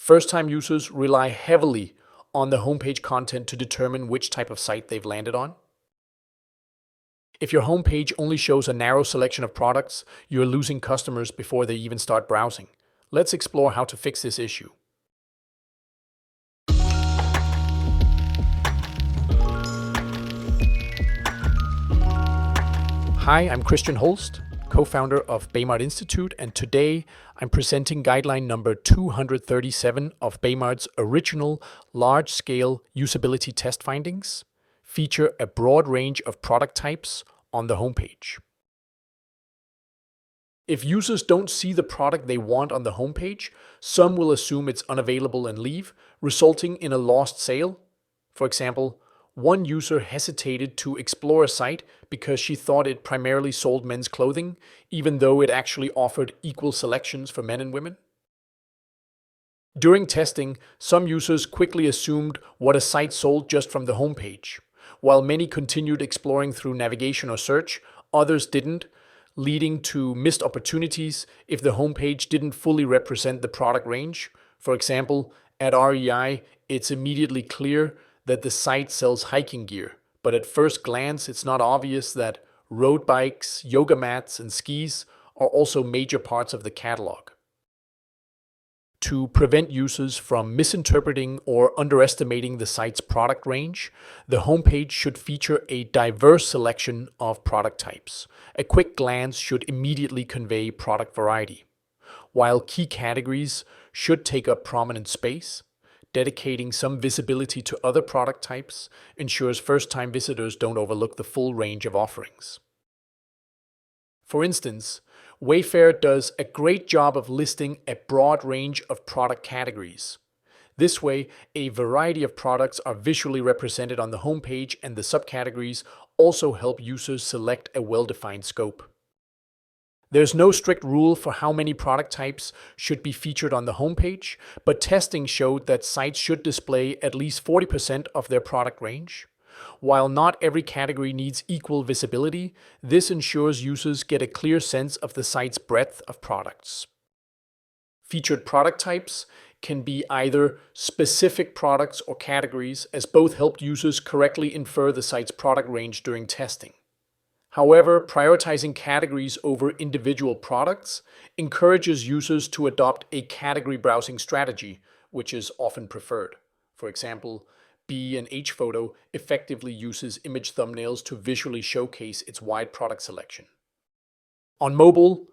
First-time users rely heavily on the homepage content to determine which type of site they've landed on. If your homepage only shows a narrow selection of products, you're losing customers before they even start browsing. Let's explore how to fix this issue. Hi, I'm Christian Holst, co-founder of Baymard Institute, and today I'm presenting guideline number 237 of Baymard's original large-scale usability test findings. Feature a broad range of product types on the homepage. If users don't see the product they want on the homepage, some will assume it's unavailable and leave, resulting in a lost sale. For example, one user hesitated to explore a site because she thought it primarily sold men's clothing, even though it actually offered equal selections for men and women. During testing, some users quickly assumed what a site sold just from the homepage. While many continued exploring through navigation or search, others didn't, leading to missed opportunities if the homepage didn't fully represent the product range. For example, at REI, it's immediately clear that the site sells hiking gear, but at first glance, it's not obvious that road bikes, yoga mats, and skis are also major parts of the catalog. To prevent users from misinterpreting or underestimating the site's product range, the homepage should feature a diverse selection of product types. A quick glance should immediately convey product variety. While key categories should take up prominent space, dedicating some visibility to other product types ensures first-time visitors don't overlook the full range of offerings. For instance, Wayfair does a great job of listing a broad range of product categories. This way, a variety of products are visually represented on the homepage, and the subcategories also help users select a well-defined scope. There's no strict rule for how many product types should be featured on the homepage, but testing showed that sites should display at least 40% of their product range. While not every category needs equal visibility, this ensures users get a clear sense of the site's breadth of products. Featured product types can be either specific products or categories, as both helped users correctly infer the site's product range during testing. However, prioritizing categories over individual products encourages users to adopt a category browsing strategy, which is often preferred. For example, B&H Photo effectively uses image thumbnails to visually showcase its wide product selection. On mobile,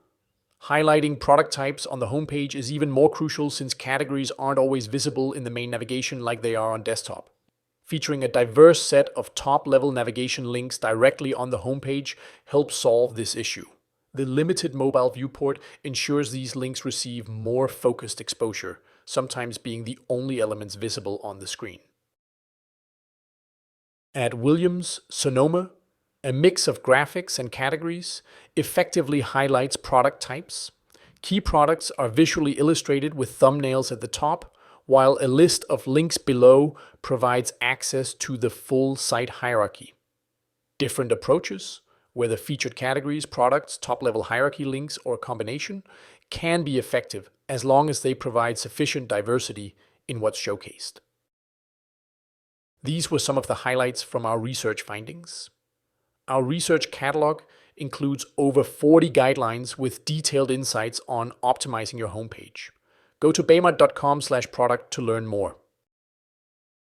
highlighting product types on the homepage is even more crucial since categories aren't always visible in the main navigation like they are on desktop. Featuring a diverse set of top-level navigation links directly on the homepage helps solve this issue. The limited mobile viewport ensures these links receive more focused exposure, sometimes being the only elements visible on the screen. At Williams-Sonoma, a mix of graphics and categories effectively highlights product types. Key products are visually illustrated with thumbnails at the top, while a list of links below provides access to the full site hierarchy. Different approaches, whether featured categories, products, top-level hierarchy links, or a combination, can be effective as long as they provide sufficient diversity in what's showcased. These were some of the highlights from our research findings. Our research catalog includes over 40 guidelines with detailed insights on optimizing your homepage. Go to baymard.com/product to learn more.